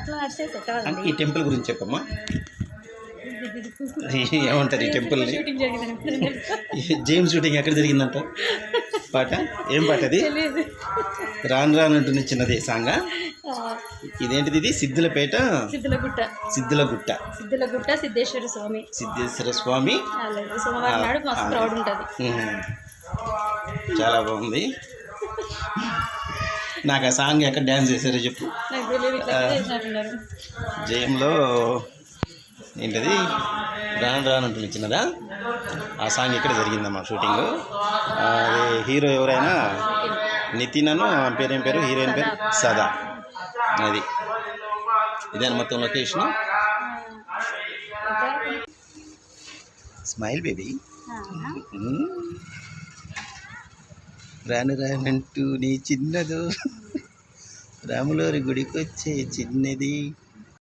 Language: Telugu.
అట్లా నడిచే సెట్ ఈ అవ్వదండి. టెంపుల్ గురించి చెప్పమ్మా. ఏమంటారు ఈ టెంపుల్ని? షూటింగ్ జరిగిందని జేమ్స్ షూటింగ్ ఎక్కడ జరిగిందంట? పాట ఏం పాట అది? తెలియదు. రాను రాను అంటుంది చిన్నది సాంగా. ఇదేంటిది? ఇది సిద్ధులపేట సిద్ధులగుట్ట. సిద్ధులగుట్ట. సిద్ధులగుట్ట సిద్ధేశ్వర స్వామి. సిద్ధేశ్వర స్వామి. సోమవారం నాడు మస్తు క్రౌడ్ ఉంటుంది. చాలా బాగుంది. నాకు ఆ సాంగ్ ఎక్కడ డ్యాన్స్ చేశారో చెప్పు. నాకు తెలియదు, ఇట్లా చేసినట్టున్నారు. జయంలో ఏంటది? రాను రాను ఉంటుంది చిన్నదా. ఆ సాంగ్ ఇక్కడ జరిగిందమ్మా షూటింగ్. అది హీరో ఎవరైనా నితిన్ అను పేరేం పేరు, హీరోయిన్ పేరు సదా. అది ఇదేనా మొత్తం లొకేషన్. Smile baby. రాను రానంటూ నీ చిన్నదు రాములోరి గుడికి వచ్చే చిన్నది.